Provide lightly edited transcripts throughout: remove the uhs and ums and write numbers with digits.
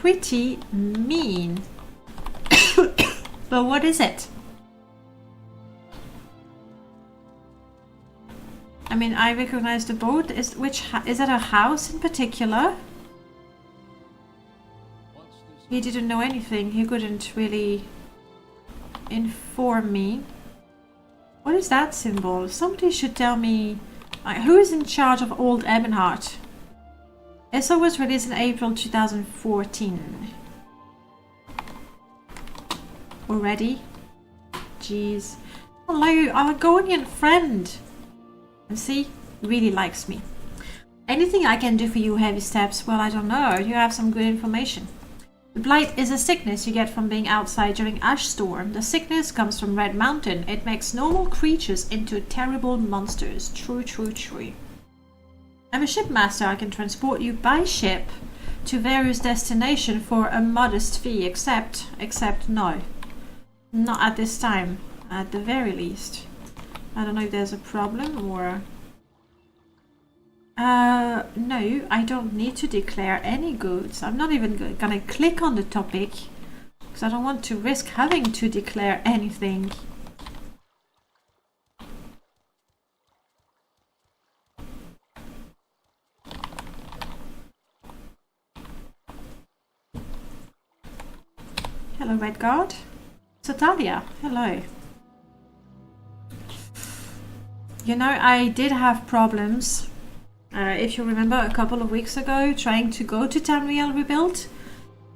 pretty mean. But what is it? I mean, I recognize the boat. Is that a house in particular? He didn't know anything. He couldn't really inform me. What is that symbol? Somebody should tell me. Who is in charge of Old Ebonheart? ESO was released in April 2014. Already? Jeez. Hello, our Argonian friend. And see, really likes me. Anything I can do for you, Heavy Steps? Well, I don't know. You have some good information. The blight is a sickness you get from being outside during ash storm. The sickness comes from Red Mountain. It makes normal creatures into terrible monsters. True, true, true. I'm a shipmaster. I can transport you by ship to various destinations for a modest fee, except no. Not at this time, at the very least. I don't know if there's a problem or... no, I don't need to declare any goods. I'm not even gonna click on the topic because I don't want to risk having to declare anything. Hello, Redguard. Sotalia, hello. You know, I did have problems, if you remember, a couple of weeks ago, trying to go to Tamriel Rebuilt,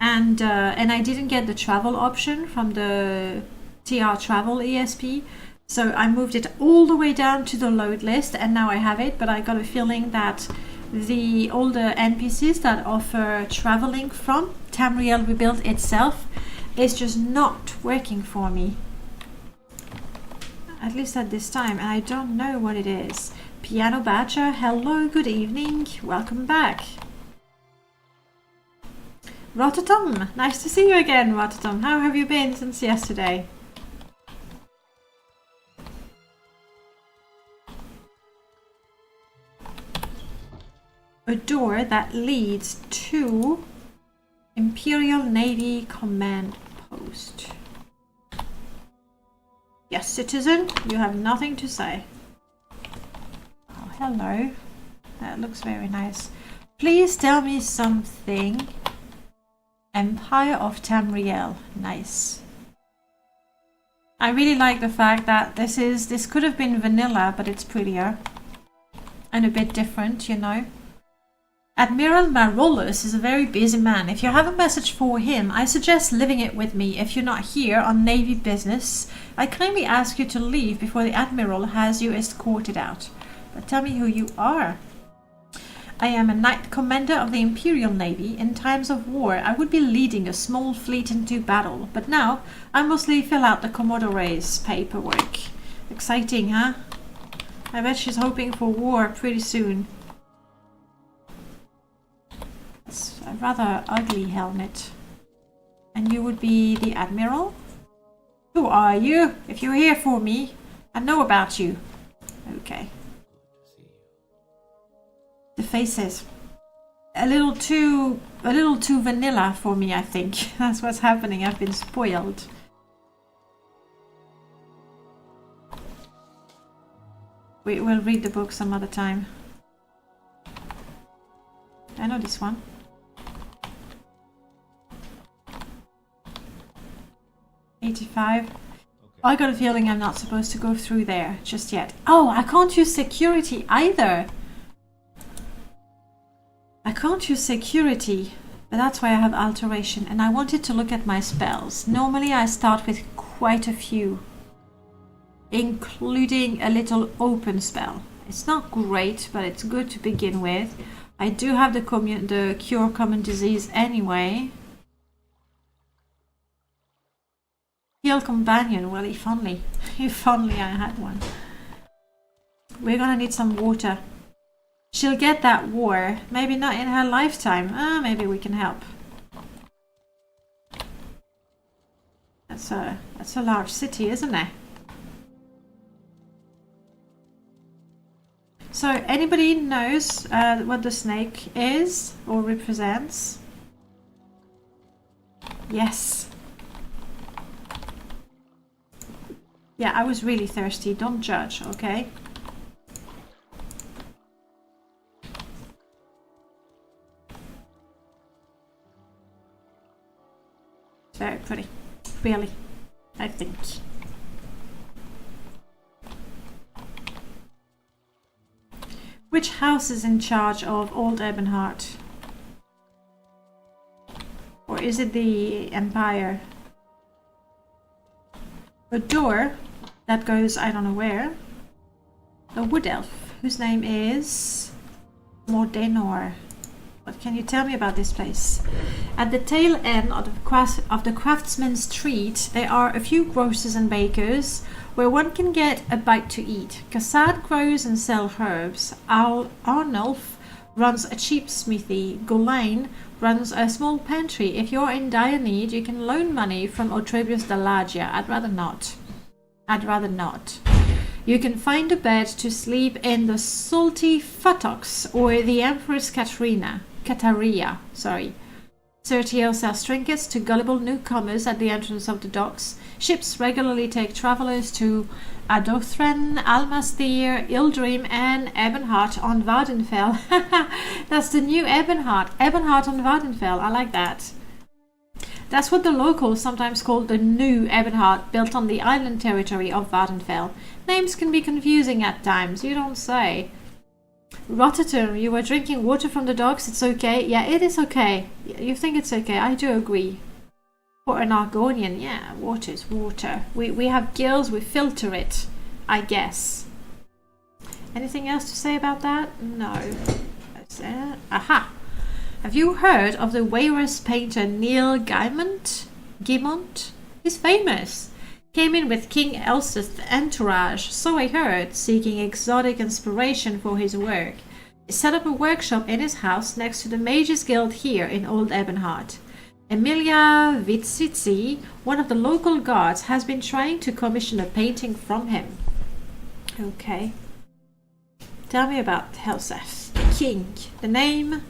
and I didn't get the travel option from the TR Travel ESP, so I moved it all the way down to the load list, and now I have it. But I got a feeling that the older NPCs that offer traveling from Tamriel Rebuilt itself is just not working for me. At least at this time, and I don't know what it is. Piano Badger, hello, good evening, welcome back. Rotterdam, nice to see you again, Rotterdam. How have you been since yesterday? A door that leads to Imperial Navy Command Post. Yes, citizen, you have nothing to say. Oh, hello. That looks very nice. Please tell me something. Empire of Tamriel. Nice. I really like the fact that this could have been vanilla, but it's prettier. And a bit different, you know. Admiral Marolus is a very busy man. If you have a message for him, I suggest leaving it with me. If you're not here on Navy business, I kindly ask you to leave before the Admiral has you escorted out. But tell me who you are. I am a Knight Commander of the Imperial Navy. In times of war, I would be leading a small fleet into battle, but now I mostly fill out the Commodore's paperwork. Exciting, huh? I bet she's hoping for war pretty soon. It's a rather ugly helmet. And you would be the Admiral? Who are you? If you're here for me, I know about you. Okay. The faces. A little too vanilla for me, I think. That's what's happening. I've been spoiled. We will read the book some other time. I know this one. $85. I got a feeling I'm not supposed to go through there just yet. Oh, I can't use security either. I can't use security, but that's why I have alteration, and I wanted to look at my spells. Normally I start with quite a few, including a little open spell. It's not great, but it's good to begin with. I do have the cure common disease anyway. Heal companion, well, if only I had one. We're gonna need some water. She'll get that war, maybe not in her lifetime. Maybe we can help. That's a large city, isn't it? So anybody knows what the snake is or represents? Yes. Yeah, I was really thirsty. Don't judge, okay? Very pretty. Really, I think. Which house is in charge of Old Ebonheart? Or is it the Empire? A door that goes I don't know where. A wood elf whose name is Mordenor. What can you tell me about this place? At the tail end of the craftsman's street, there are a few grocers and bakers where one can get a bite to eat. Cassad grows and sells herbs. Arnulf runs a cheap smithy. Gulain runs a small pantry. If you're in dire need, you can loan money from Otrebius Dalagia. I'd rather not. You can find a bed to sleep in the salty Futtocks or the Empress Katarina. Sertio sells trinkets to gullible newcomers at the entrance of the docks. Ships regularly take travelers to Adothren, Almastir, Ildrim, and Ebonheart on Vardenfell. That's the new Ebonheart. Ebonheart on Vardenfell. I like that. That's what the locals sometimes call the new Ebonheart, built on the island territory of Vardenfell. Names can be confusing at times, you don't say. Rotterdam, you were drinking water from the docks, it's okay? Yeah, it is okay. You think it's okay, I do agree. For an Argonian, yeah, water's water. We have gills, we filter it, I guess. Anything else to say about that? No. Aha! Have you heard of the Waywar's painter Neil Guimont? He's famous. Came in with King Elseth's entourage, so I heard, seeking exotic inspiration for his work. He set up a workshop in his house next to the Mages Guild here in Old Ebonheart. Emilia Vitsitsi, one of the local guards, has been trying to commission a painting from him. Okay. Tell me about Helseth, the king. The name?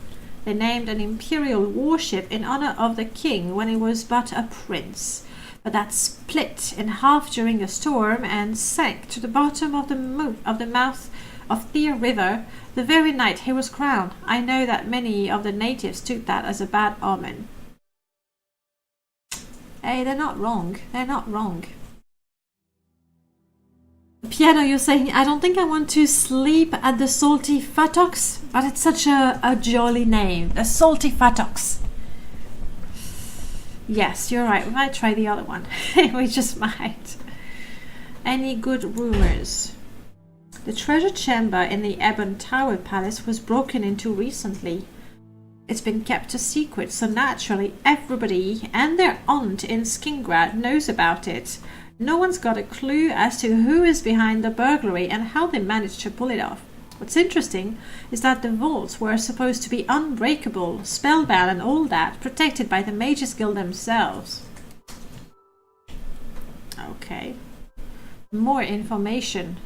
They named an imperial warship in honor of the king when he was but a prince. But that split in half during a storm and sank to the bottom of the mouth of Thir River the very night he was crowned. I know that many of the natives took that as a bad omen. Hey, they're not wrong. They're not wrong. Piano, you're saying, I don't think I want to sleep at the Salty Futtocks, but it's such a jolly name. The Salty Futtocks. Yes, you're right. We might try the other one. We just might. Any good rumors? The treasure chamber in the Ebon Tower Palace was broken into recently. It's been kept a secret, so naturally everybody and their aunt in Skingrad knows about it. No one's got a clue as to who is behind the burglary and how they managed to pull it off. What's interesting is that the vaults were supposed to be unbreakable, spellbound and all that, protected by the Mages Guild themselves. Okay. More information.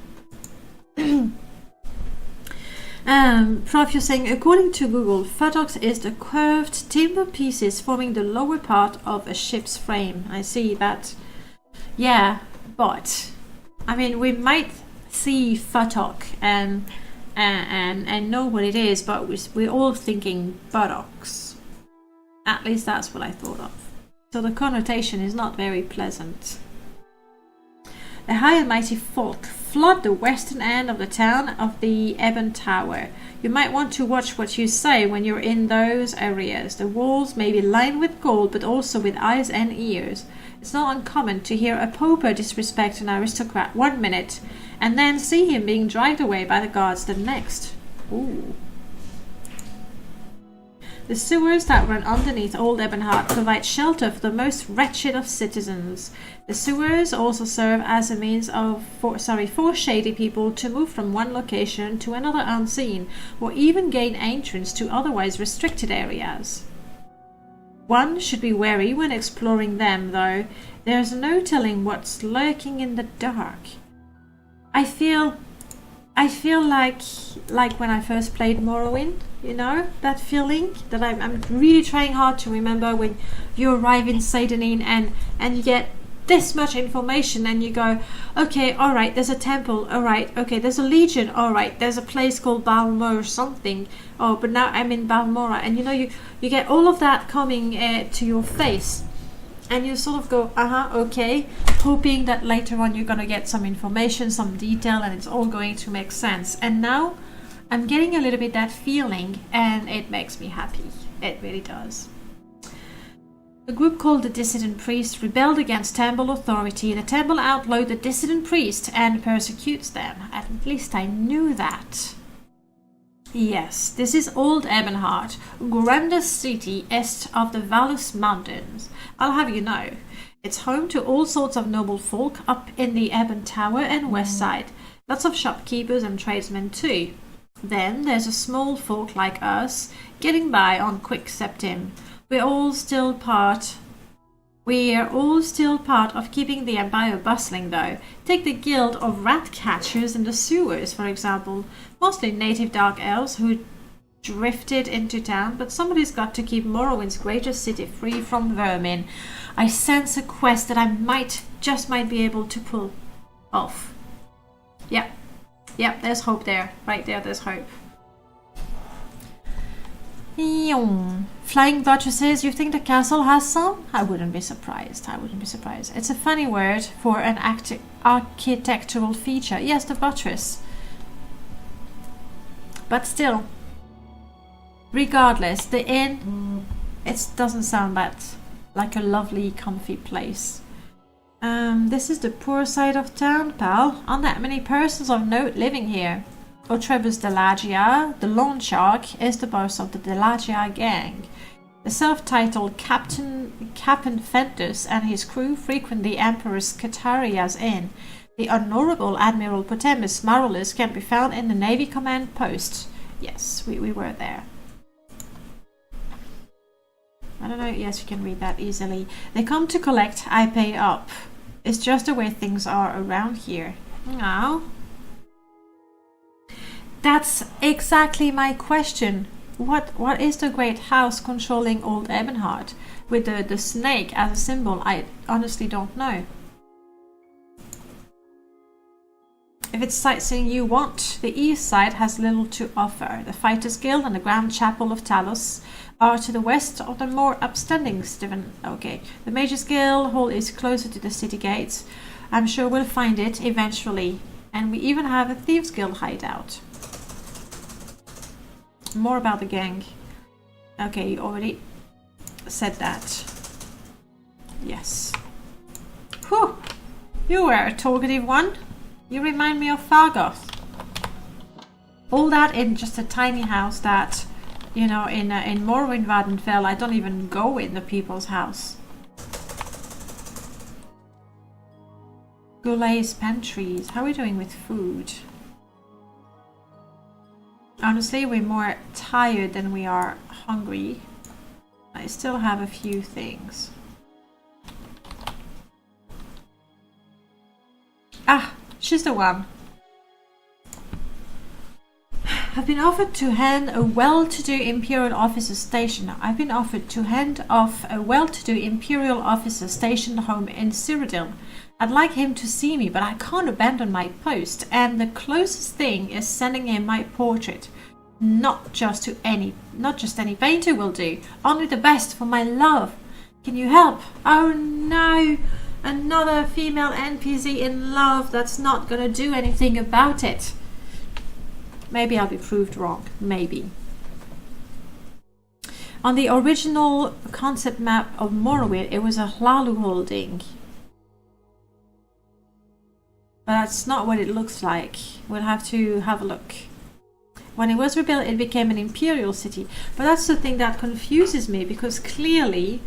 Prof, you're saying, according to Google, Futtocks is the curved timber pieces forming the lower part of a ship's frame. I see that. Yeah, but I mean, we might see Futtock and know what it is, but we're all thinking buttocks. At least that's what I thought of. So the connotation is not very pleasant. The high and mighty folk flood the western end of the town of the Ebon Tower. You might want to watch what you say when you're in those areas. The walls may be lined with gold, but also with eyes and ears. It's not uncommon to hear a pauper disrespect an aristocrat 1 minute, and then see him being dragged away by the guards the next. Ooh. The sewers that run underneath Old Ebonheart provide shelter for the most wretched of citizens. The sewers also serve as a means for shady people to move from one location to another unseen, or even gain entrance to otherwise restricted areas. One should be wary when exploring them, though. There's no telling what's lurking in the dark. I feel I feel like when I first played Morrowind, you know, that feeling that I'm really trying hard to remember when you arrive in Seydonin and you get this much information and you go, okay, all right, there's a temple, all right, okay, there's a legion, all right, there's a place called Balmor something, oh, but now I'm in Balmora, and you know, you get all of that coming to your face, and you sort of go, okay, hoping that later on you're going to get some information, some detail, and it's all going to make sense. And now I'm getting a little bit that feeling, and it makes me happy. It really does. A group called the Dissident Priests rebelled against temple authority. The temple outlawed the Dissident Priest and persecutes them. At least I knew that. Yes, this is Old Ebonheart, grandest city east of the Valus Mountains. I'll have you know, it's home to all sorts of noble folk up in the Ebon Tower and west side. Lots of shopkeepers and tradesmen too. Then there's a small folk like us, getting by on quick septim. We're all still part of keeping the Empire bustling, though. Take the guild of rat catchers in the sewers, for example. Mostly native dark elves who drifted into town, but somebody's got to keep Morrowind's greatest city free from vermin. I sense a quest that I just might be able to pull off. Yep, there's hope there. Right there, there's hope. Flying buttresses, you think the castle has some? I wouldn't be surprised. It's a funny word for an architectural feature. Yes, the buttress. But still, regardless, the inn, it doesn't sound that like a lovely, comfy place. This is the poor side of town, pal. Aren't that many persons of note living here? Otrebus Delagia, the loan shark, is the boss of the Delagia gang. The self-titled Captain Fentus and his crew frequent the Empress Cataria's inn. The honorable Admiral Potemus Marulus can be found in the Navy Command Post. Yes, we were there. I don't know, yes, you can read that easily. They come to collect, I pay up. It's just the way things are around here. No. That's exactly my question. What is the great house controlling Old Ebonheart? With the snake as a symbol, I honestly don't know. If it's sightseeing you want, the east side has little to offer. The Fighters Guild and the Grand Chapel of Talos are to the west of the more upstanding Stephen. Okay, the Mages Guild hall is closer to the city gates. I'm sure we'll find it eventually. And we even have a Thieves Guild hideout. More about the gang. Okay, you already said that. Yes. Whew! You were a talkative one. You remind me of Fargoth. All that in just a tiny house that, you know, in Morrowind Vardenfell, I don't even go in the people's house. Goulet's pantries. How are we doing with food? Honestly, we're more tired than we are hungry. I still have a few things. Ah, she's the one. I've been offered to hand a well-to-do Imperial officer stationed home in Cyrodiil. I'd like him to see me, but I can't abandon my post, and the closest thing is sending him my portrait. Not just any painter will do, only the best for my love. Can you help? Oh no, another female NPC in love that's not gonna do anything about it. Maybe I'll be proved wrong, maybe. On the original concept map of Morrowind, it was a Hlalu holding. But that's not what it looks like. We'll have to have a look. When it was rebuilt, it became an imperial city. But that's the thing that confuses me, because clearly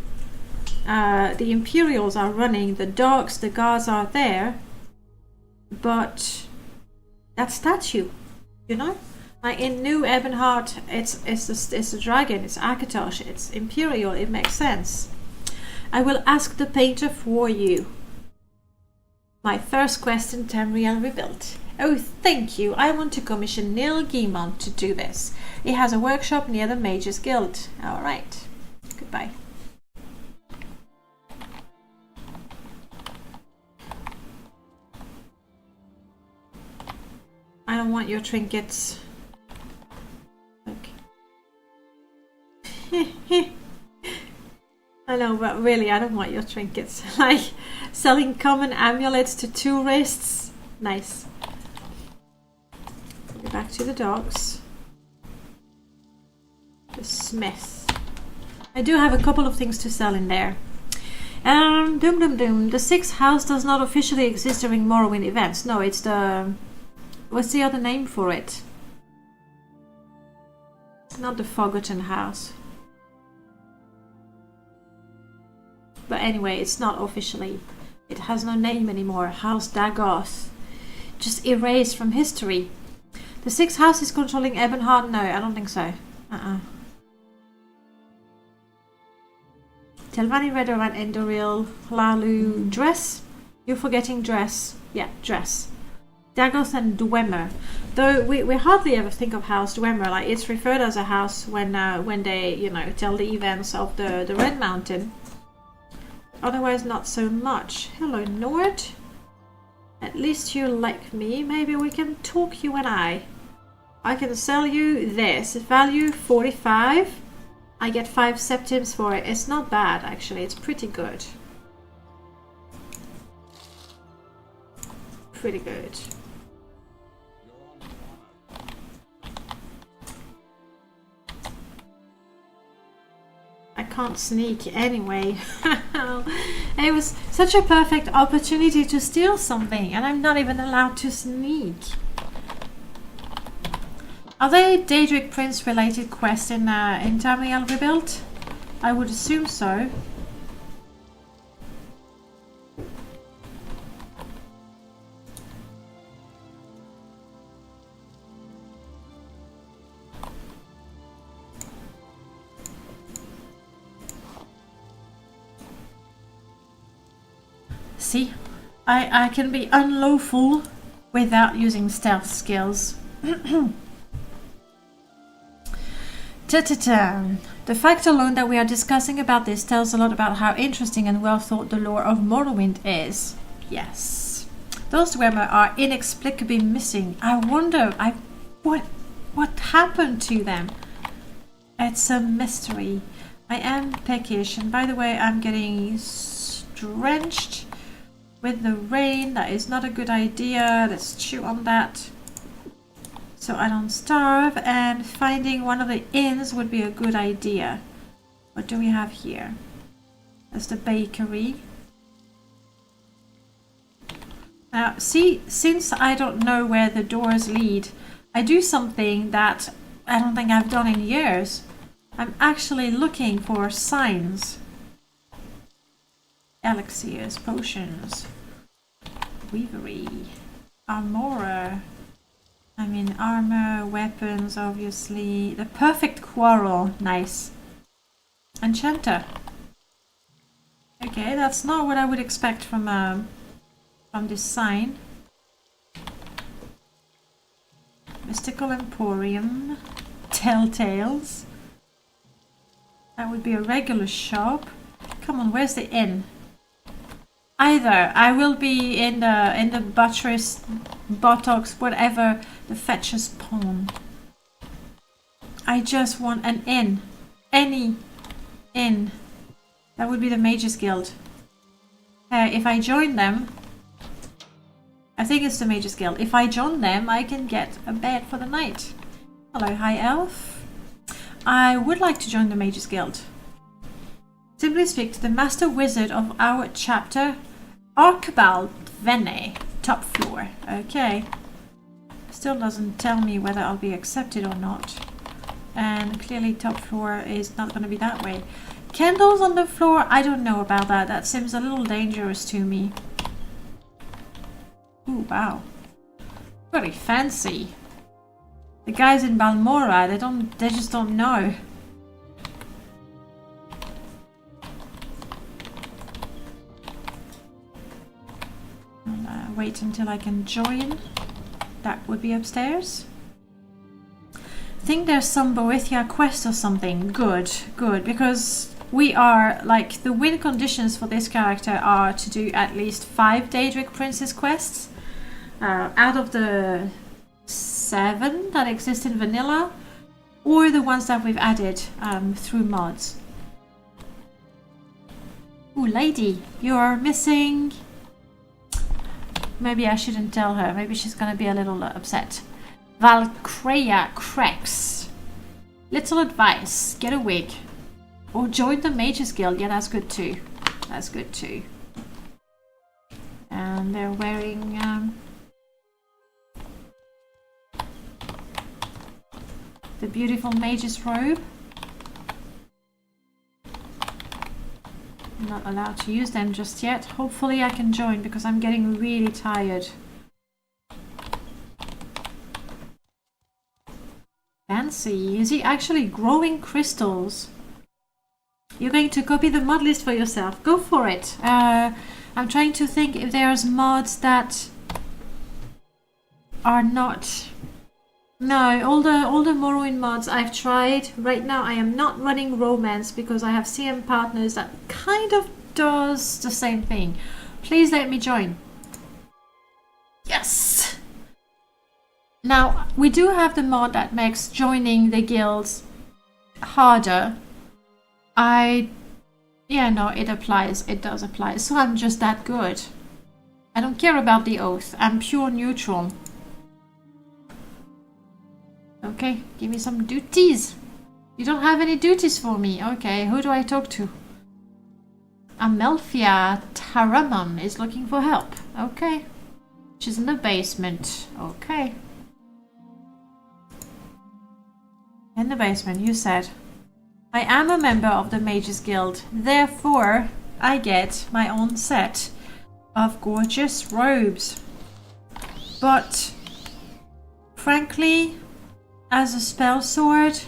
the Imperials are running, the dogs, the guards are there. But that statue, you know? Like in New Ebonheart, it's the dragon, it's Akatosh, it's imperial, it makes sense. I will ask the painter for you. My first quest in Tamriel rebuilt. Oh, thank you. I want to commission Neil Guimont to do this. He has a workshop near the Mages Guild. All right. Goodbye. I don't want your trinkets. Okay. I know, but really, I don't want your trinkets. Like selling common amulets to tourists. Nice. Go back to the dogs. The smith. I do have a couple of things to sell in there. Doom doom doom. The 6th house does not officially exist during Morrowind events. No, it's the... What's the other name for it? It's not the Forgotten House. But anyway, it's not officially. It has no name anymore. House Dagoth. Just erased from history. The 6th house is controlling Ebonheart? No, I don't think so. Telvanni, Redoran, Endoril, Hlalu, Dress? You're forgetting Dress. Yeah, Dress. Dagoth and Dwemer. Though we hardly ever think of House Dwemer. Like, it's referred as a house when they, you know, tell the events of the Red Mountain. Otherwise, not so much. Hello, Nord. At least you like me. Maybe we can talk, you and I. I can sell you this. Value 45. I get 5 septims for it. It's not bad, actually. It's pretty good. Pretty good. I can't sneak anyway. It was such a perfect opportunity to steal something, and I'm not even allowed to sneak. Are they Daedric Prince related quests in Tamriel Rebuilt? I would assume so. See, I can be unlawful without using stealth skills. Ta-ta-ta. The fact alone that we are discussing about this tells a lot about how interesting and well thought the lore of Morrowind is. Yes. Those Dwemer are inexplicably missing. I wonder what happened to them. It's a mystery. I am peckish, and by the way, I'm getting drenched with the rain. That is not a good idea. Let's chew on that so I don't starve, and finding one of the inns would be a good idea. What do we have here? That's the bakery. Now see, since I don't know where the doors lead, I do something that I don't think I've done in years. I'm actually looking for signs. Elixirs, potions, weavery, armora. I mean, armor, weapons, obviously. The perfect quarrel, nice. Enchanter. Okay, that's not what I would expect from this sign. Mystical Emporium, Telltales. That would be a regular shop. Come on, where's the inn? Either I will be in the buttress, buttocks, whatever, the fetcher's pawn. I just want an inn. Any inn. That would be the Mages Guild. If I join them, I think it's the Mages Guild. If I join them, I can get a bed for the night. Hello, High Elf. I would like to join the Mages Guild. Simply speak to the Master Wizard of our chapter, Archibald Vene, top floor. Okay. Still doesn't tell me whether I'll be accepted or not. And clearly top floor is not going to be that way. Candles on the floor? I don't know about that. That seems a little dangerous to me. Ooh, wow. Very fancy. The guys in Balmora, they just don't know. I'll wait until I can join. That would be upstairs. I think there's some Boethia quest or something. Good, good, because we are, like, the win conditions for this character are to do at least 5 Daedric Princess quests out of the 7 that exist in vanilla, or the ones that we've added through mods. Ooh, lady, you're missing... Maybe I shouldn't tell her. Maybe she's gonna be a little upset. Valkyria cracks. Little advice. Get a wig. Or join the Mages Guild. Yeah, that's good too. That's good too. And they're wearing... the beautiful Mage's robe. I'm not allowed to use them just yet. Hopefully I can join because I'm getting really tired. Fancy. Is he actually growing crystals? You're going to copy the mod list for yourself. Go for it. I'm trying to think if there's mods that are not... No, all the Morrowind mods I've tried. Right now I am not running romance because I have CM partners that kind of does the same thing. Please let me join. Yes! Now, we do have the mod that makes joining the guilds harder. Yeah, no, it applies. It does apply. So I'm just that good. I don't care about the oath. I'm pure neutral. Okay, give me some duties. You don't have any duties for me. Okay, who do I talk to? Amelphia Taramam is looking for help. Okay. She's in the basement. Okay. In the basement, you said. I am a member of the Mages Guild. Therefore, I get my own set of gorgeous robes. But, frankly... As a spellsword,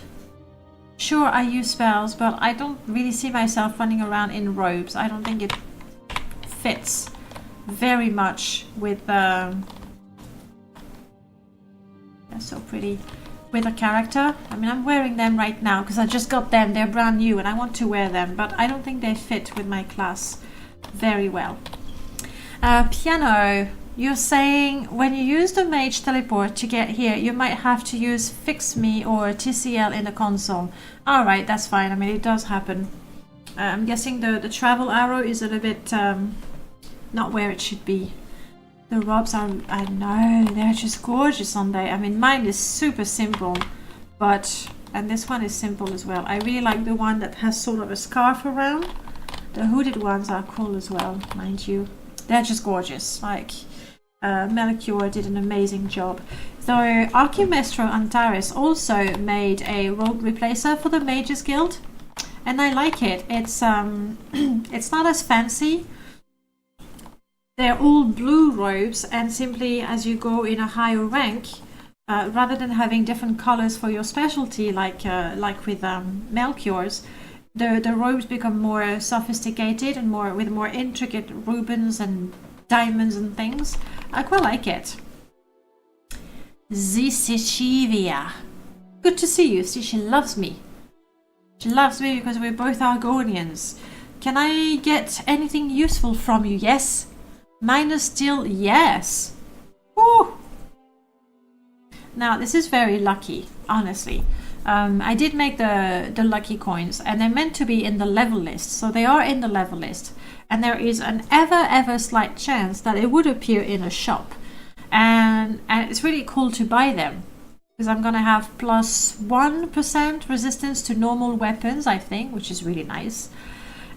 sure I use spells, but I don't really see myself running around in robes. I don't think it fits very much with they're so pretty, with a character. I mean, I'm wearing them right now because I just got them. They're brand new and I want to wear them, but I don't think they fit with my class very well. Piano. You're saying when you use the mage teleport to get here, you might have to use Fix Me or TCL in the console. Alright, that's fine. I mean, it does happen. I'm guessing the travel arrow is a little bit not where it should be. The robes are, I know, they're just gorgeous on there. I mean, mine is super simple, but, and this one is simple as well. I really like the one that has sort of a scarf around. The hooded ones are cool as well, mind you. They're just gorgeous. Like, Melchior did an amazing job. Though Archimestro Antares also made a robe replacer for the Mages Guild, and I like it. It's it's not as fancy. They're all blue robes, and simply as you go in a higher rank, rather than having different colors for your specialty, like with Melchior's, the robes become more sophisticated and with more intricate rubies and diamonds and things. I quite like it. Zisichivia. Good to see you. See, she loves me. She loves me because we're both Argonians. Can I get anything useful from you? Yes. Mine is still yes. Woo! Now, this is very lucky, honestly. I did make the lucky coins, and they're meant to be in the level list. So they are in the level list. And there is an ever slight chance that it would appear in a shop. And it's really cool to buy them. Because I'm going to have plus 1% resistance to normal weapons, I think, which is really nice.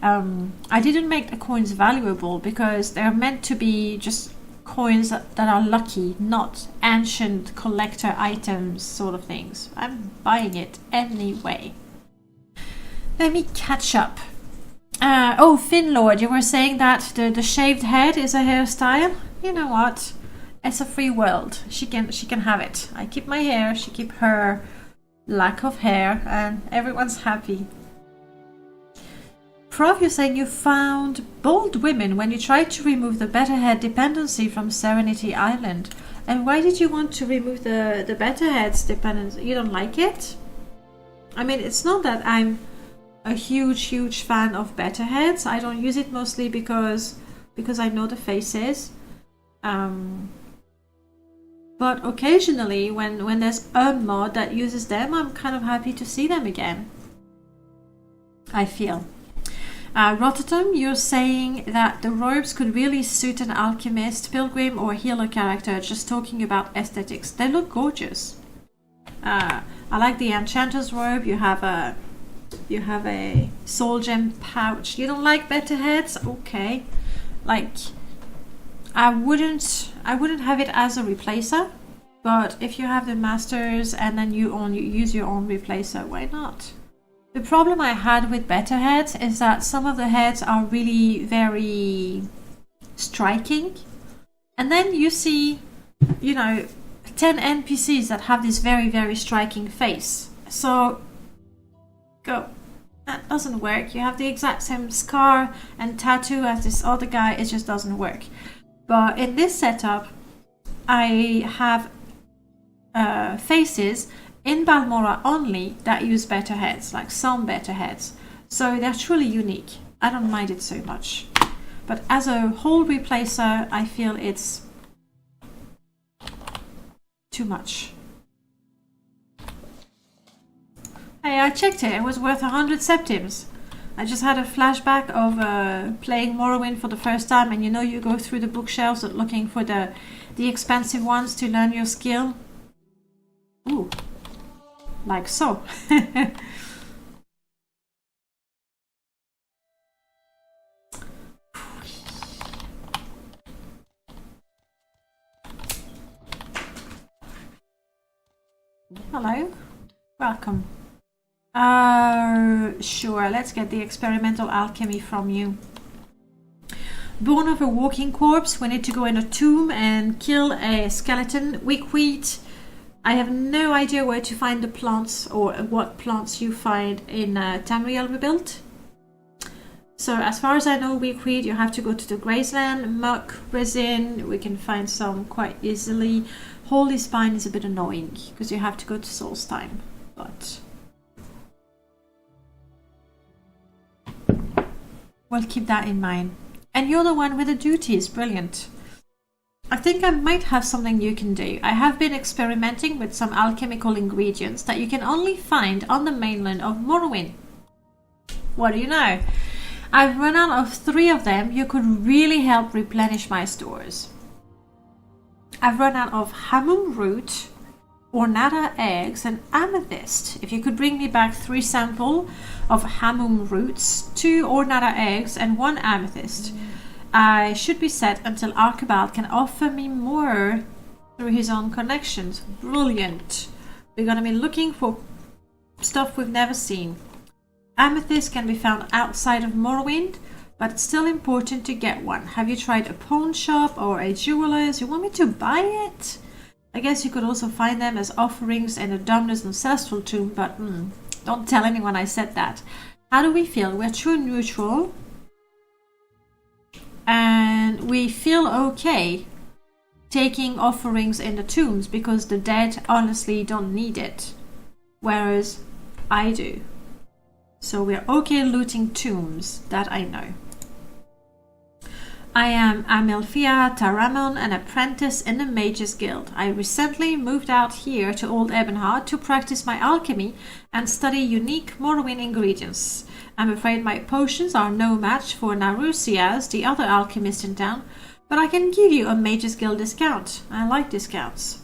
I didn't make the coins valuable because they're meant to be just coins that are lucky, not ancient collector items sort of things. I'm buying it anyway. Let me catch up. Oh, Finlord, you were saying that the shaved head is a hairstyle? You know what? It's a free world. She can have it. I keep my hair, she keep her lack of hair, and everyone's happy. Prof, you're saying you found bold women when you tried to remove the better head dependency from Serenity Island. And why did you want to remove the better heads dependence? You don't like it? I mean, it's not that I'm a huge fan of better heads. I don't use it mostly because I know the faces. But occasionally when there's a mod that uses them, I'm kind of happy to see them again, I feel. Rotterdam, you're saying that the robes could really suit an alchemist, pilgrim or healer character, just talking about aesthetics. They look gorgeous. I like the enchanter's robe. You have a soul gem pouch. You don't like better heads? Okay. Like, I wouldn't have it as a replacer, but if you have the masters and then you use your own replacer, why not? The problem I had with better heads is that some of the heads are really very striking, and then you see, 10 NPCs that have this very striking face. So go. That doesn't work. You have the exact same scar and tattoo as this other guy. It just doesn't work. But in this setup, I have faces in Balmora only that use better heads, like some better heads. So they're truly unique. I don't mind it so much. But as a whole replacer, I feel it's too much. Hey, I checked it. It was worth 100 septims. I just had a flashback of playing Morrowind for the first time, and you go through the bookshelves looking for the expensive ones to learn your skill. Ooh, like so. Hello, welcome. Sure, let's get the experimental alchemy from you. Born of a walking corpse, we need to go in a tomb and kill a skeleton. Weak wheat. I have no idea where to find the plants or what plants you find in Tamriel Rebuilt. So as far as I know, weak wheat, you have to go to the Graceland. Muck, resin, we can find some quite easily. Holy Spine is a bit annoying because you have to go to Solstheim, but we'll keep that in mind. And you're the one with the duties. Brilliant. I think I might have something you can do. I have been experimenting with some alchemical ingredients that you can only find on the mainland of Morrowind. What do you know? I've run out of 3 of them. You could really help replenish my stores. I've run out of hamum root, ornata eggs and amethyst. If you could bring me back 3 samples of hamum roots, 2 ornata eggs and 1 amethyst, I should be set until Archibald can offer me more through his own connections. Brilliant. We're going to be looking for stuff we've never seen. Amethyst can be found outside of Morrowind, but it's still important to get one. Have you tried a pawn shop or a jeweler's? You want me to buy it? I guess you could also find them as offerings in a Dominus Ancestral tomb, but don't tell anyone I said that. How do we feel? We're true neutral. And we feel okay taking offerings in the tombs because the dead honestly don't need it. Whereas I do. So we're okay looting tombs, that I know. I am Amelfia Taramon, an apprentice in the Mages Guild. I recently moved out here to Old Ebonheart to practice my alchemy and study unique Morrowind ingredients. I'm afraid my potions are no match for Narusias, the other alchemist in town, but I can give you a Mages Guild discount. I like discounts.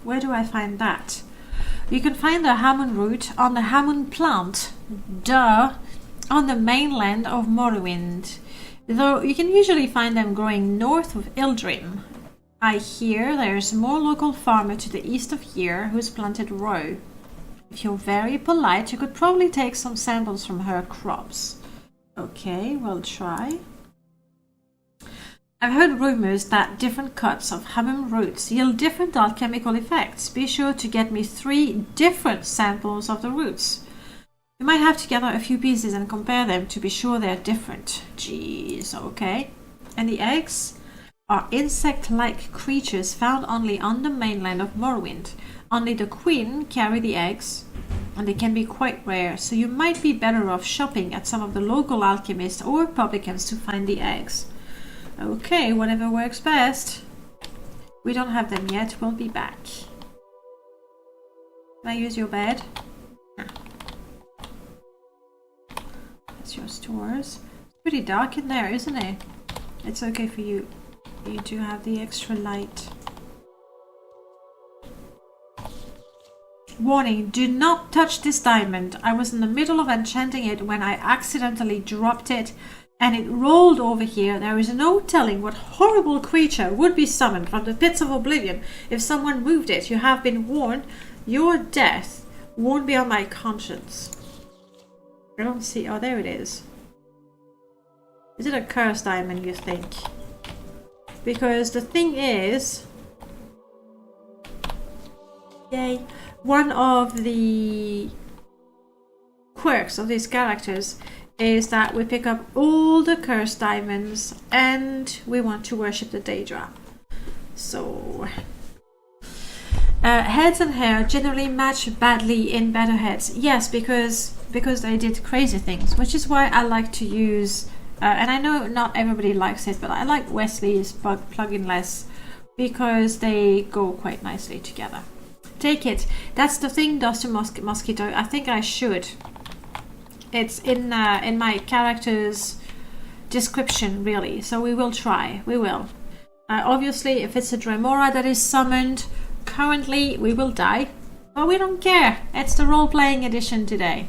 Where do I find that? You can find the Hamon root on the Hamon plant. Duh! On the mainland of Morrowind. Though you can usually find them growing north of Ildrim. I hear there's a more local farmer to the east of here who's planted row. If you're very polite, you could probably take some samples from her crops. Okay, we'll try. I've heard rumors that different cuts of hamum roots yield different alchemical effects. Be sure to get me 3 different samples of the roots. You might have to gather a few pieces and compare them to be sure they're different. Jeez, okay. And the eggs? are insect-like creatures found only on the mainland of Morrowind. Only the queen carry the eggs, and they can be quite rare, so you might be better off shopping at some of the local alchemists or publicans to find the eggs. Okay, whatever works best. We don't have them yet, we'll be back. Can I use your bed? No. That's your stores. It's pretty dark in there, isn't it? It's okay for you. You do have the extra light. Warning, do not touch this diamond. I was in the middle of enchanting it when I accidentally dropped it and it rolled over here. There is no telling what horrible creature would be summoned from the pits of oblivion if someone moved it. You have been warned. Your death won't be on my conscience. I don't see. Oh, there it is. Is it a cursed diamond, you think? Because the thing is, yay, one of the quirks of these characters is that we pick up all the cursed diamonds and we want to worship the Daedra. So, heads and hair generally match badly in better heads. Yes, because they did crazy things, which is why I like to use... and I know not everybody likes it, but I like Wesley's plugin less because they go quite nicely together. Take it. That's the thing, Dusty Mosquito. I think I should. It's in my character's description, really. So we will try. We will. Obviously, if it's a Dremora that is summoned, currently we will die. But we don't care. It's the role-playing edition today.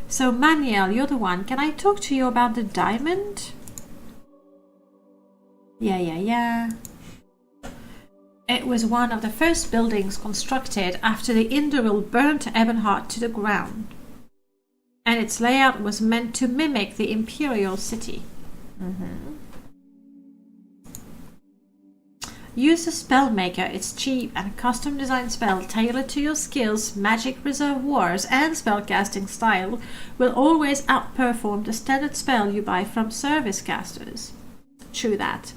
So, Maniel, you're the one. Can I talk to you about the diamond? Yeah. It was one of the first buildings constructed after the Indoril burnt Ebonheart to the ground. And its layout was meant to mimic the Imperial City. Use the Spellmaker. Its cheap and custom designed spell tailored to your skills, magic reservoirs, and spellcasting style will always outperform the standard spell you buy from service casters. True that.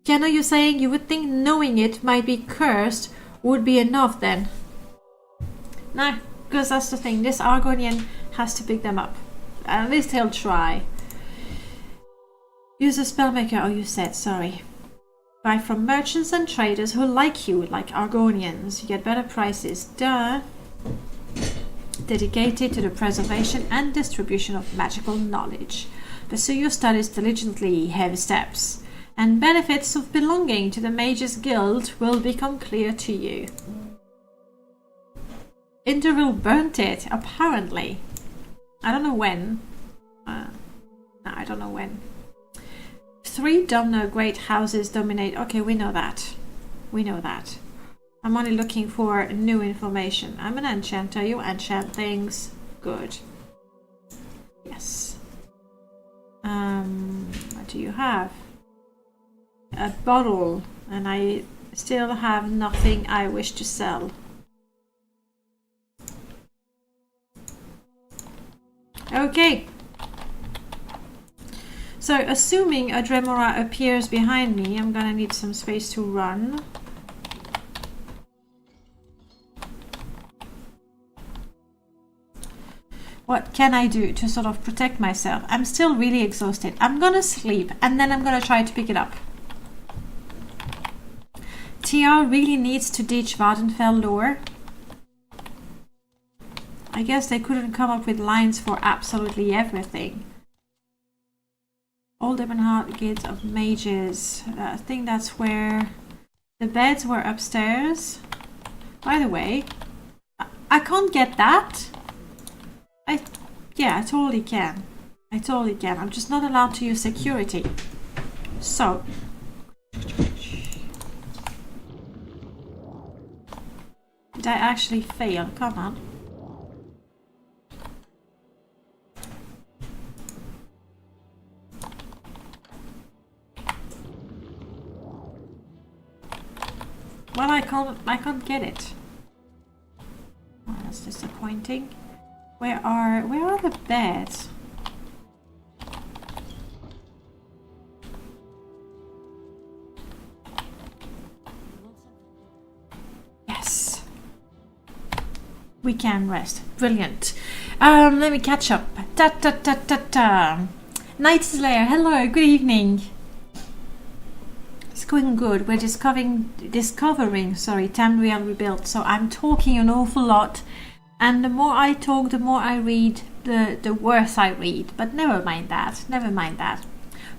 Kenna, you're saying you would think knowing it might be cursed would be enough then? No, because that's the thing. This Argonian has to pick them up. At least he'll try. Use the Spellmaker. Oh, you said, sorry. Buy from merchants and traders who like you, like Argonians. You get better prices. Duh. Dedicated to the preservation and distribution of magical knowledge. Pursue your studies diligently. Heavy steps. And benefits of belonging to the Mages Guild will become clear to you. Indoril burnt it, apparently. I don't know when. No, I don't know when. 3 Domino great houses dominate. Okay, we know that. We know that. I'm only looking for new information. I'm an enchanter. You enchant things. Good. Yes. What do you have? A bottle. And I still have nothing I wish to sell. Okay. So, assuming a Dremora appears behind me, I'm gonna need some space to run. What can I do to sort of protect myself? I'm still really exhausted. I'm gonna sleep and then I'm gonna try to pick it up. TR really needs to teach Vardenfell lore. I guess they couldn't come up with lines for absolutely everything. Old Ebonheart, Gates of Mages. I think that's where the beds were upstairs. By the way, I can't get that. Yeah, I totally can. I totally can. I'm just not allowed to use security. So. Did I actually fail? Come on. Well, I can't get it. Oh, that's disappointing. Where are the beds? We can rest. Brilliant. Let me catch up. Night Slayer, hello, good evening. It's going good. We're discovering Tamriel Rebuilt. So I'm talking an awful lot. And the more I talk, the more I read, the worse I read. But never mind that. Never mind that.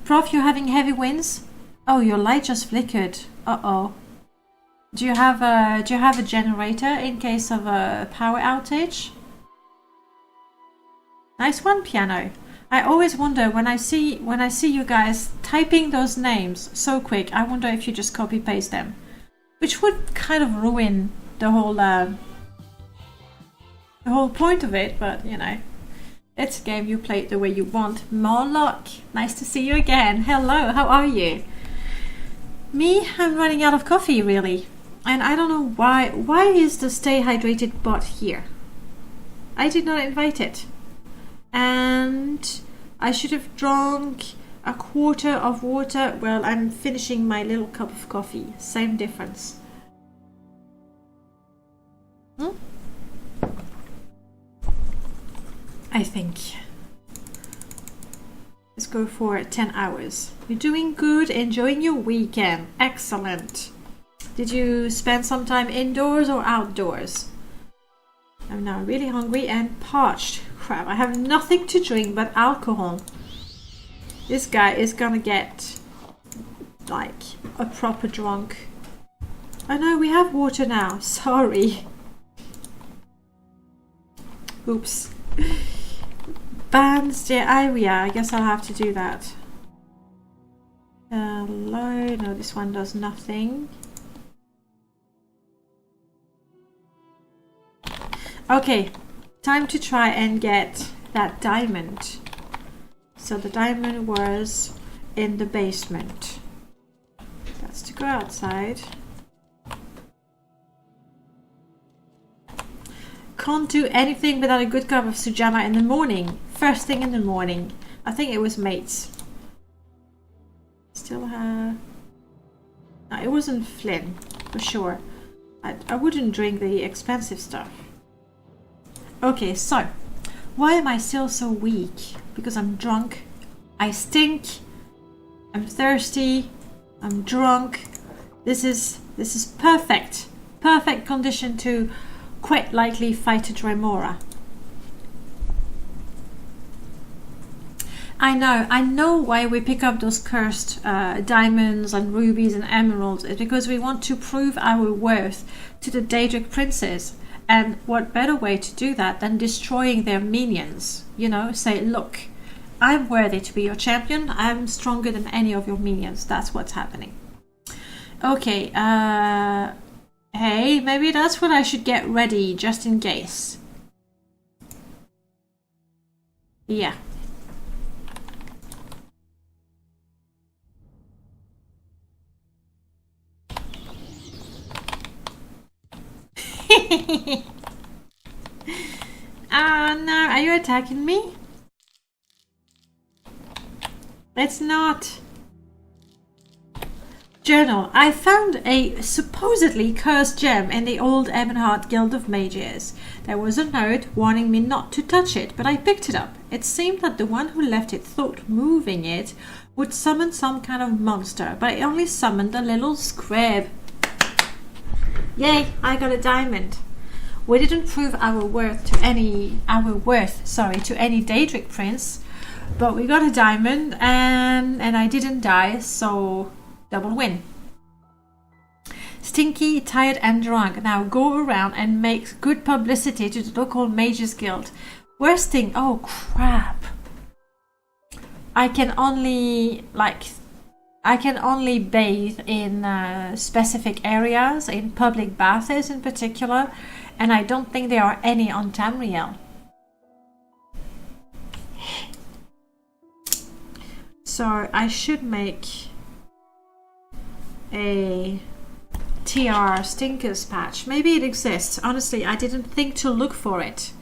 Prof, you're having heavy winds? Oh, your light just flickered. Uh-oh. Do you have a generator in case of a power outage? Nice one, Piano. I always wonder when I see you guys typing those names so quick, I wonder if you just copy paste them, which would kind of ruin the whole point of it. But you know, it's a game, you play it the way you want. More luck. Nice to see you again. Hello, how are you? Me, I'm running out of coffee really. And I don't know why. Why is the stay hydrated bot here? I did not invite it. And I should have drunk a quarter of water. Well, I'm finishing my little cup of coffee. Same difference. I think. Let's go for 10 hours. You're doing good. Enjoying your weekend. Excellent. Did you spend some time indoors or outdoors? I'm now really hungry and parched. Crap, I have nothing to drink but alcohol. This guy is gonna get like a proper drunk. Oh no, we have water now. Sorry. Oops. Bands the area. I guess I'll have to do that. Hello. No, this one does nothing. Okay, time to try and get that diamond. So the diamond was in the basement. That's to go outside. Can't do anything without a good cup of sujama in the morning. First thing in the morning. I think it was mates. Still have... No, it wasn't Flynn, for sure. I wouldn't drink the expensive stuff. Okay, so why am I still so weak? Because I'm drunk, I stink, I'm thirsty, I'm drunk. This is perfect condition to quite likely fight a Dremora. I know why we pick up those cursed diamonds and rubies and emeralds. It's because we want to prove our worth to the Daedric princes. And what better way to do that than destroying their minions? You know, say, look, I'm worthy to be your champion. I'm stronger than any of your minions. That's what's happening. Okay, hey, maybe that's what I should get ready, just in case. Yeah. Oh no, are you attacking me? Let's not. Journal. I found a supposedly cursed gem in the Old Ebonheart Guild of Mages. There was a note warning me not to touch it, but I picked it up. It seemed that the one who left it thought moving it would summon some kind of monster, but it only summoned a little scrib. Yay, I got a diamond. We didn't prove our worth to any Daedric prince, but we got a diamond and I didn't die, so double win. Stinky, tired and drunk. Now go around and make good publicity to the local Mages Guild. Worst thing, oh crap. I can only bathe in specific areas, in public baths in particular, and I don't think there are any on Tamriel. So I should make a TR Stinkers patch. Maybe it exists. Honestly, I didn't think to look for it.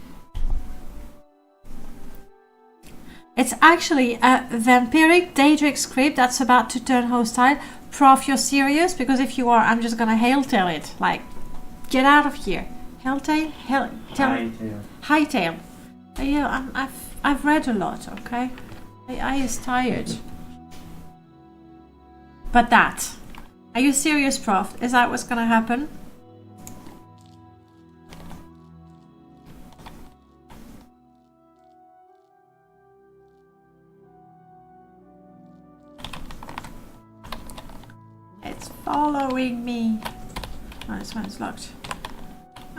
It's actually a vampiric Daedric script that's about to turn hostile. Prof, you're serious? Because if you are, I'm just gonna hail tell it. Like, get out of here. Helltail? Hightail. Yeah, I've read a lot, okay? My eye is tired. But that. Are you serious, Prof? Is that what's gonna happen? It's following me. Oh, this one's locked.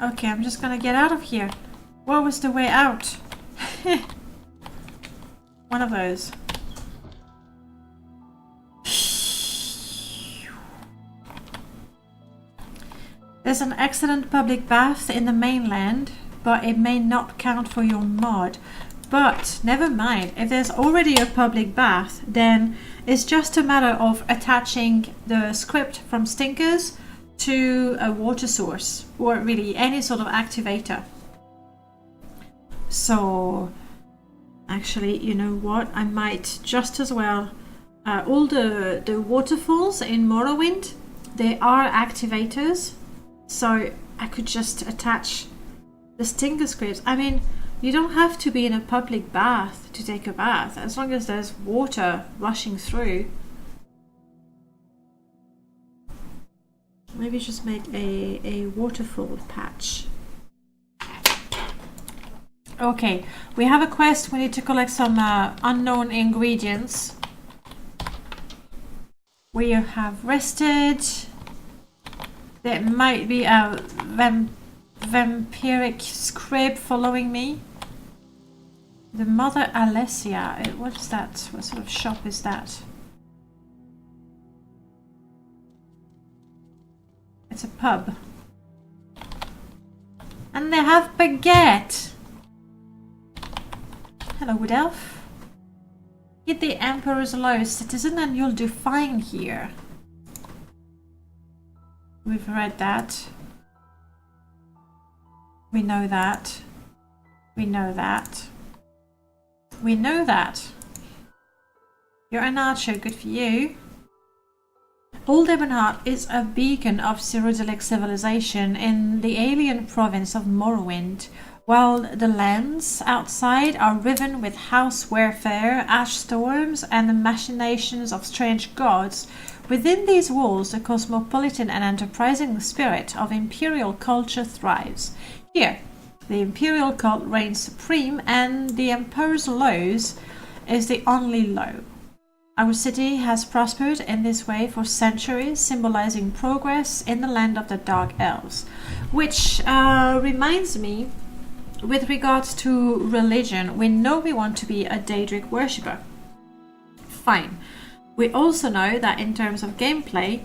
Okay, I'm just gonna get out of here. What was the way out? One of those. There's an excellent public bath in the mainland, but it may not count for your mod. But never mind, if there's already a public bath, then it's just a matter of attaching the script from Stinkers to a water source, or really any sort of activator. So actually, you know what, I might just as well, all the waterfalls in Morrowind, they are activators, so I could just attach the Stinker scripts. I mean, you don't have to be in a public bath to take a bath, as long as there's water rushing through. Maybe just make a waterfall patch. Okay, we have a quest. We need to collect some unknown ingredients. We have rested. There might be a vampiric scrib following me. The Mother Alessia. What is that? What sort of shop is that? It's a pub. And they have baguette. Hello, Wood Elf. Hit the Emperor's Low, citizen, and you'll do fine here. We've read that. We know that. We know that. We know that. You're an archer, good for you. Old Ebonheart is a beacon of Cyrodiilic civilization in the alien province of Morrowind, while the lands outside are riven with house warfare, ash storms, and the machinations of strange gods. Within these walls, the cosmopolitan and enterprising spirit of imperial culture thrives. Here, the imperial cult reigns supreme, and the Emperor's Lows is the only low. Our city has prospered in this way for centuries, symbolizing progress in the land of the Dark Elves. Which reminds me, with regards to religion, we know we want to be a Daedric worshipper. Fine. We also know that in terms of gameplay,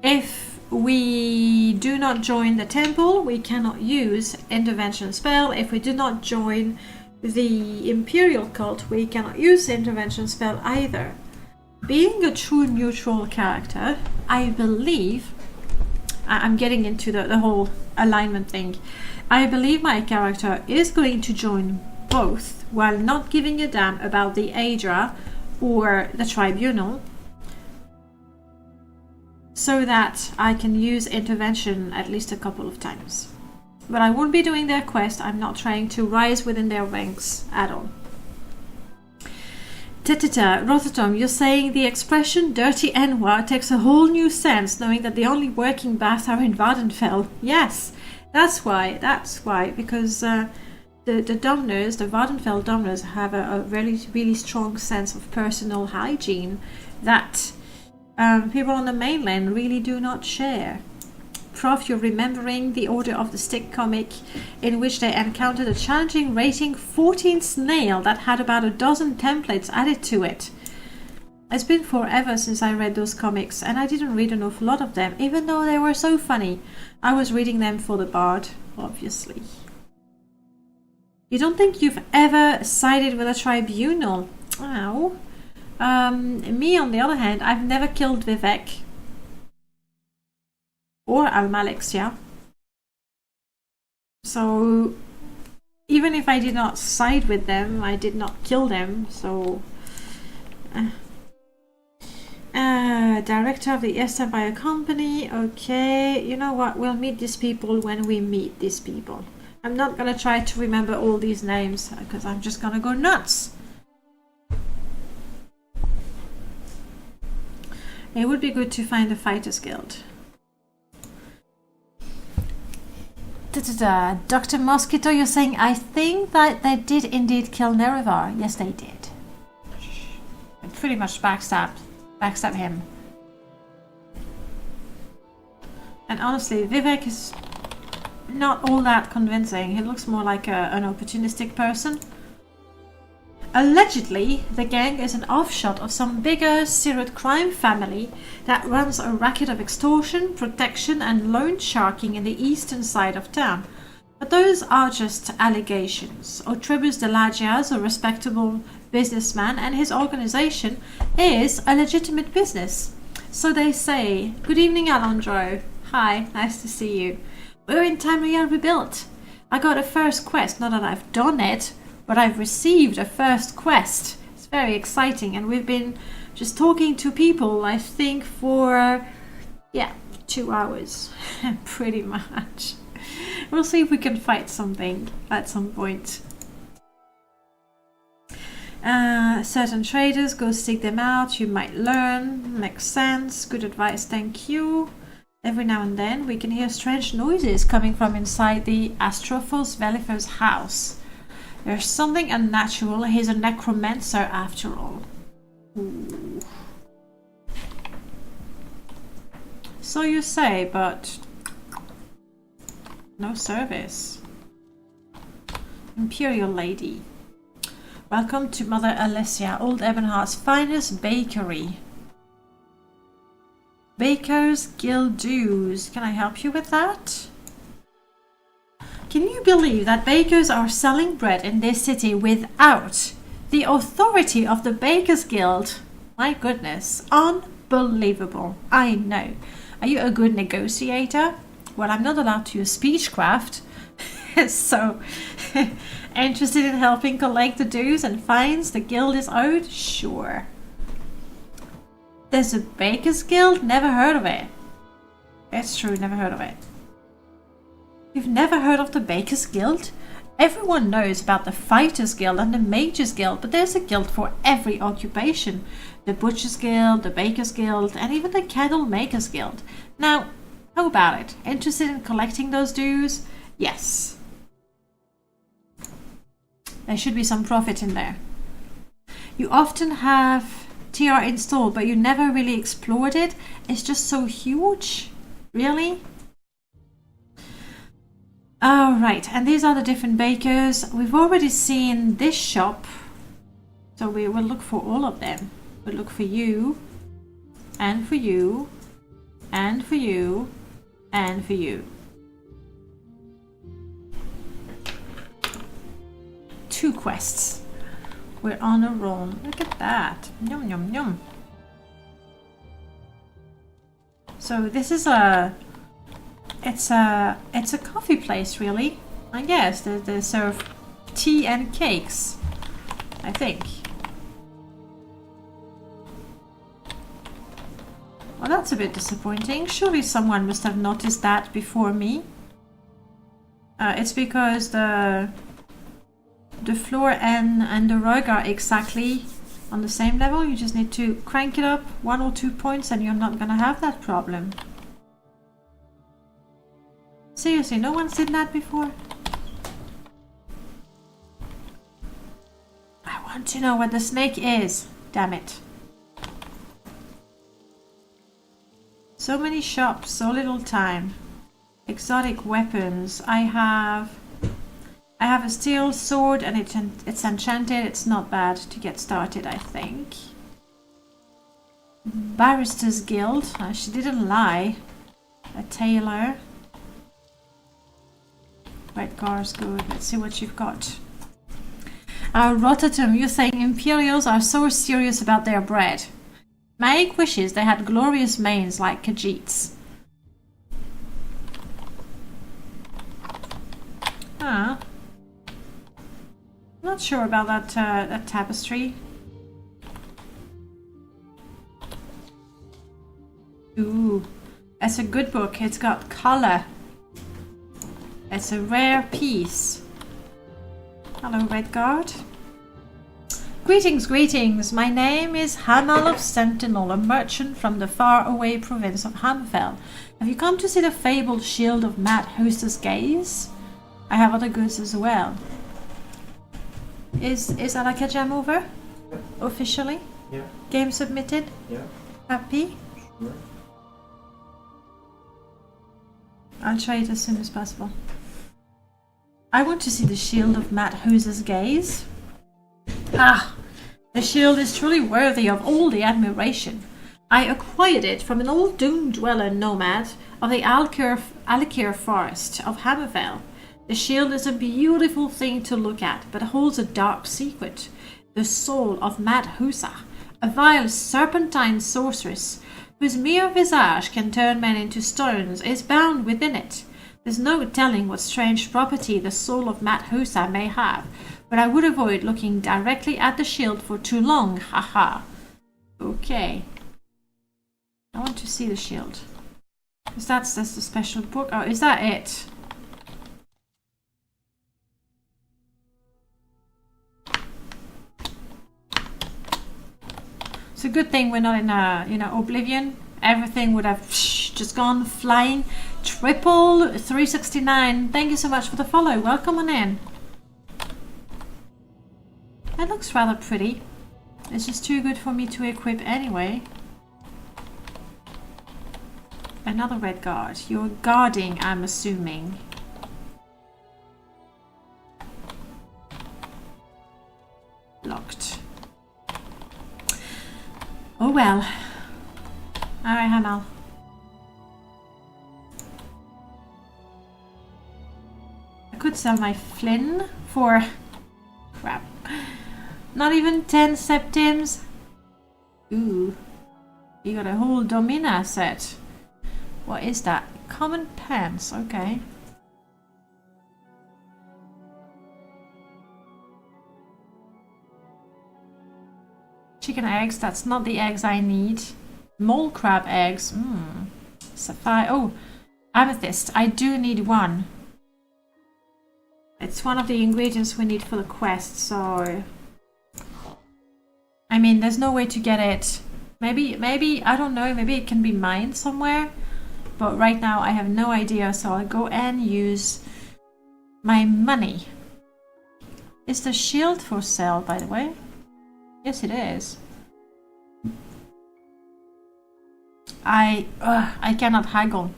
if we do not join the temple, we cannot use intervention spell. If we do not join the imperial cult, we cannot use intervention spell either. Being a true neutral character, I believe, I'm getting into the whole alignment thing, I believe my character is going to join both while not giving a damn about the Aedra or the tribunal, so that I can use intervention at least a couple of times. But I won't be doing their quest. I'm not trying to rise within their ranks at all. Rotterdam, you're saying the expression dirty N-word takes a whole new sense, knowing that the only working baths are in Vardenfell. Yes, that's why, because the Domners, the Vardenfell Domners, have a really strong sense of personal hygiene that people on the mainland really do not share. Prof, you're remembering the Order of the Stick comic, in which they encountered a challenging rating 14 snail that had about a dozen templates added to it. It's been forever since I read those comics, and I didn't read an awful lot of them, even though they were so funny. I was reading them for the bard, obviously. You don't think you've ever sided with a tribunal? Ow. Me, on the other hand, I've never killed Vivek. Or Almalexia. So, even if I did not side with them, I did not kill them, so... Director of the East Empire Company. Okay, you know what? We'll meet these people when we meet these people. I'm not gonna try to remember all these names because I'm just gonna go nuts. It would be good to find the Fighters Guild. Dr. Mosquito, you're saying, I think that they did indeed kill Nerevar. Yes, they did. They pretty much backstab him. And honestly, Vivek is not all that convincing. He looks more like an opportunistic person. Allegedly, the gang is an offshoot of some bigger serial crime family that runs a racket of extortion, protection and loan sharking in the eastern side of town. But those are just allegations. Otribus de Lagia is a respectable businessman and his organization is a legitimate business. So they say. Good evening, Alondro. Hi, nice to see you. We're in Tamriel Rebuilt. I got a first quest, not that I've done it, but I've received a first quest. It's very exciting, and we've been just talking to people, I think, for 2 hours. Pretty much. We'll see if we can fight something at some point. Certain traders, go seek them out, you might learn. Makes sense. Good advice, thank you. Every now and then we can hear strange noises coming from inside the Astrophos Velifos house. There's something unnatural. He's a necromancer after all. Ooh. So you say, but no service. Imperial lady. Welcome to Mother Alessia, Old Ebonheart's finest bakery. Bakers Guild dues. Can I help you with that? Can you believe that bakers are selling bread in this city without the authority of the Bakers Guild? My goodness, unbelievable. I know. Are you a good negotiator? Well, I'm not allowed to use speechcraft, so interested in helping collect the dues and fines the guild is owed? Sure. There's a Bakers Guild? Never heard of it. It's true, never heard of it. You've never heard of the Bakers Guild? Everyone knows about the Fighters Guild and the Mages Guild, but there's a guild for every occupation. The Butchers Guild, the Bakers Guild, and even the Candle Makers Guild. Now, how about it? Interested in collecting those dues? Yes. There should be some profit in there. You often have TR installed, but you never really explored it. It's just so huge. Really? Alright, and these are the different bakers. We've already seen this shop, so we will look for all of them. We'll look for you, and for you, and for you, and for you. 2 quests. We're on a roll. Look at that. Yum, yum, yum. So this is it's a coffee place, really. I guess they serve tea and cakes, I think. Well, that's a bit disappointing. Surely someone must have noticed that before me. It's because the floor and the rug are exactly on the same level. You just need to crank it up 1 or 2 points and you're not gonna have that problem. Seriously, no one's seen that before? I want to know what the snake is. Damn it. So many shops, so little time. Exotic weapons. I have a steel sword and it's enchanted. It's not bad to get started, I think. Barrister's Guild. She didn't lie. A tailor. Red car's good. Let's see what you've got. Rotterdam, you're saying Imperials are so serious about their bread. Make wishes they had glorious manes like Khajiits. Huh. Not sure about that tapestry. Ooh, it's a good book. It's got color. It's a rare piece. Hello, Redguard. Greetings, greetings. My name is Hamal of Sentinel, a merchant from the far-away province of Hammerfell. Have you come to see the fabled shield of Mad Hostess Gaze? I have other goods as well. Is Alaka Jam over? Yeah. Officially? Yeah. Game submitted? Yeah. Happy? Sure. I'll try it as soon as possible. I want to see the shield of Mad Hostess Gaze. Ah! The shield is truly worthy of all the admiration. I acquired it from an old Doom Dweller nomad of the Alikir forest of Hammerfell. The shield is a beautiful thing to look at, but holds a dark secret. The soul of Mad Husa, a vile serpentine sorceress, whose mere visage can turn men into stones, is bound within it. There's no telling what strange property the soul of Mad Husa may have, but I would avoid looking directly at the shield for too long, haha. Okay. I want to see the shield. Because that's the special book. Oh, is that it? It's a good thing we're not in Oblivion. Everything would have just gone flying. Triple 369. Thank you so much for the follow. Welcome on in. That looks rather pretty. It's just too good for me to equip anyway. Another red guard. You're guarding, I'm assuming. Locked. Oh well. Alright, Hamal. I could sell my Flynn for... crap. Not even 10 septims. Ooh. You got a whole Domina set. What is that? Common pants, okay. Chicken eggs, that's not the eggs I need. Mole crab eggs, sapphire, oh, amethyst, I do need one. It's one of the ingredients we need for the quest, so... I mean, there's no way to get it. Maybe, I don't know, maybe it can be mined somewhere. But right now I have no idea, so I'll go and use my money. Is the shield for sale, by the way? Yes, it is. I cannot haggle.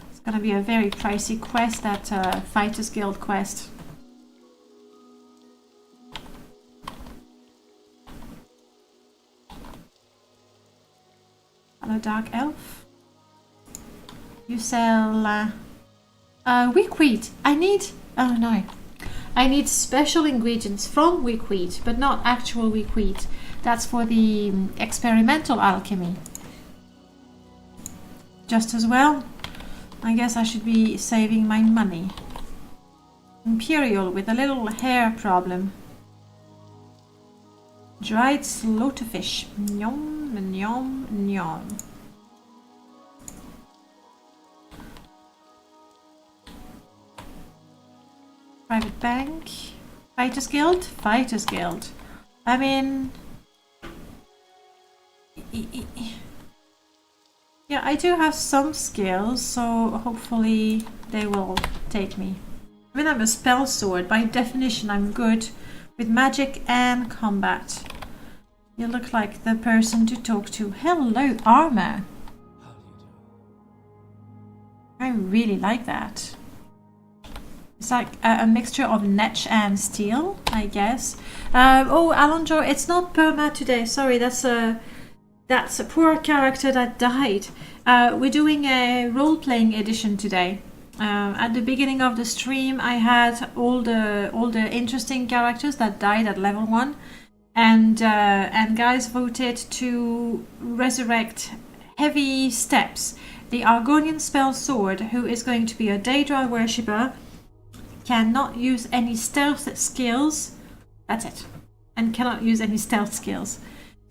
It's gonna be a very pricey quest, that Fighters Guild quest. Hello, Dark Elf. You sell weak wheat. I need... oh no. I need special ingredients from weak wheat, but not actual weak wheat. That's for the experimental alchemy. Just as well, I guess I should be saving my money. Imperial with a little hair problem. Dried slaughterfish. Nyom, nyom, nyom. Private bank. Fighters Guild? Fighters Guild. I mean... yeah, I do have some skills, so hopefully they will take me. I mean, I'm a Spellsword. By definition, I'm good with magic and combat. You look like the person to talk to. Hello, armor. I really like that. It's like a mixture of netch and steel, I guess. Oh, Alonjo, it's not perma today. Sorry, that's a poor character that died. We're doing a role-playing edition today. At the beginning of the stream, I had all the interesting characters that died at level 1, and guys voted to resurrect Heavy Steps, the Argonian Spellsword, who is going to be a Daedra worshipper. Cannot use any stealth skills. That's it. And cannot use any stealth skills.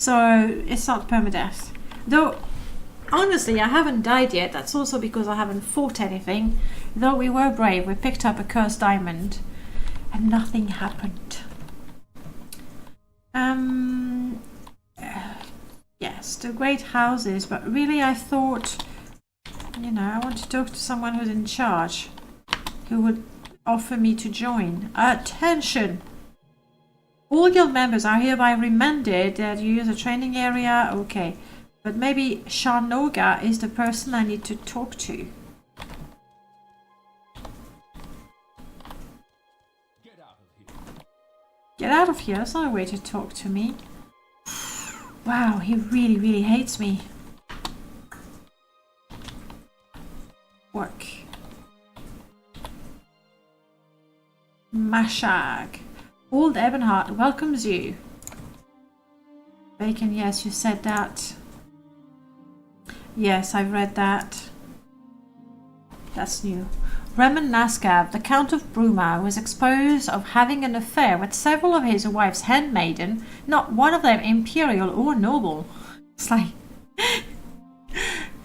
So it's not permadeath. Though, honestly, I haven't died yet. That's also because I haven't fought anything. Though we were brave. We picked up a cursed diamond. And nothing happened. Yes, the great houses. But really I thought, you know, I want to talk to someone who's in charge. Who would offer me to join. Attention! All guild members are hereby reminded that you use a training area. Okay. But maybe Sharnoga is the person I need to talk to. Get out of here. That's not a way to talk to me. Wow, he really, really hates me. Work. Mashag. Old Ebonheart welcomes you. Bacon, yes, you said that. Yes, I've read that. That's new. Remen Naskav, the Count of Bruma, was exposed of having an affair with several of his wife's handmaiden, not one of them imperial or noble. It's like,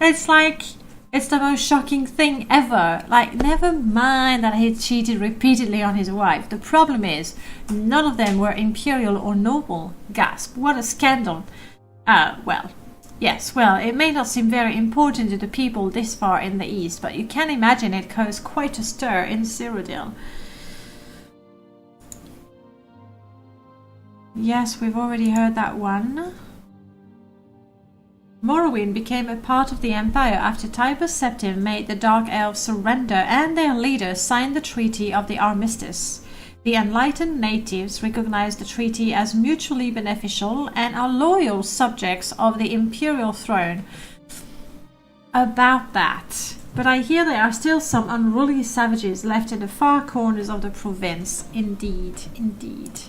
it's the most shocking thing ever. Like, never mind that he cheated repeatedly on his wife. The problem is, none of them were imperial or noble. Gasp, what a scandal. Well, yes, well, it may not seem very important to the people this far in the east, but you can imagine it caused quite a stir in Cyrodiil. Yes, we've already heard that one. Morrowind became a part of the Empire after Tibus Septim made the Dark Elves surrender and their leaders signed the Treaty of the Armistice. The enlightened natives recognize the treaty as mutually beneficial and are loyal subjects of the imperial throne. About that. But I hear there are still some unruly savages left in the far corners of the province. Indeed, indeed.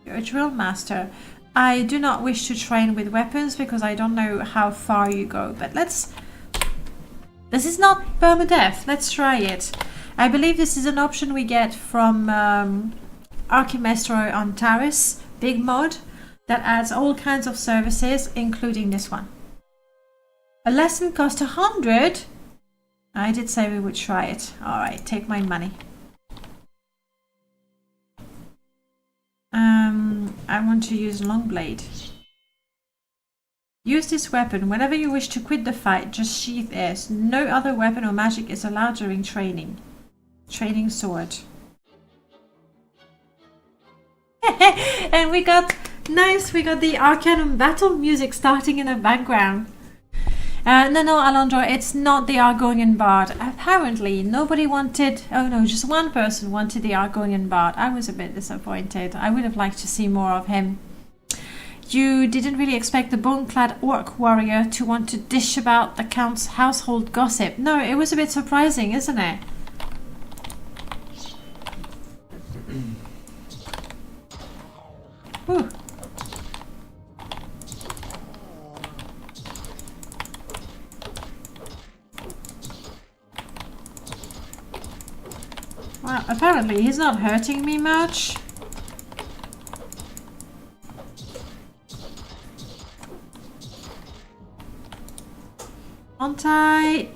You're a drill master. I do not wish to train with weapons because I don't know how far you go. But let's... This is not permadeath. Let's try it. I believe this is an option we get from Archimestro Antares, big mod, that adds all kinds of services, including this one. A lesson cost 100? I did say we would try it. Alright, take my money. I want to use Longblade. Use this weapon. Whenever you wish to quit the fight, just sheath it. No other weapon or magic is allowed during training. Training sword. And we got... Nice, we got the Arcanum battle music starting in the background. No, Alondra, it's not the Argonian bard. Apparently, nobody wanted... Oh no, just one person wanted the Argonian bard. I was a bit disappointed. I would have liked to see more of him. You didn't really expect the bone-clad orc warrior to want to dish about the Count's household gossip. No, it was a bit surprising, isn't it? Whew. Well, apparently he's not hurting me much. Aren't I...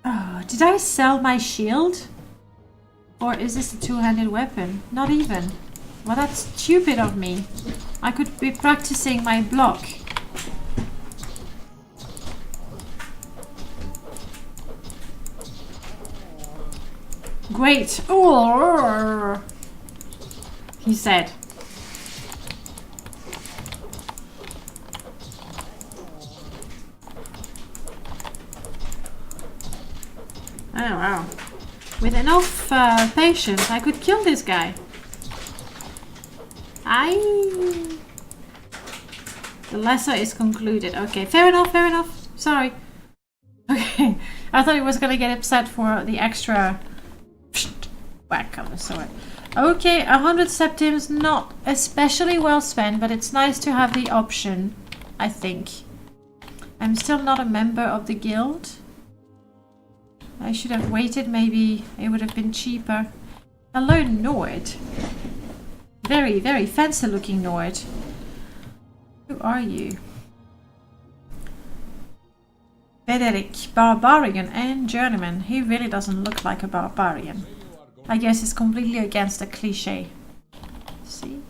Oh, did I sell my shield? Or is this a two-handed weapon? Not even. Well, that's stupid of me. I could be practicing my block. Great. Oh, he said. Oh, wow. With enough patience, I could kill this guy. The lesser is concluded. Okay, fair enough, fair enough. Sorry. Okay, I thought he was gonna get upset for the extra whack of the sword. Okay, 100 septims, not especially well spent, but it's nice to have the option, I think. I'm still not a member of the guild. I should have waited, maybe it would have been cheaper. Hello, Nord. Very, very fancy looking Nord. Who are you? Daedric, barbarian and journeyman. He really doesn't look like a barbarian. I guess it's completely against the cliche. See?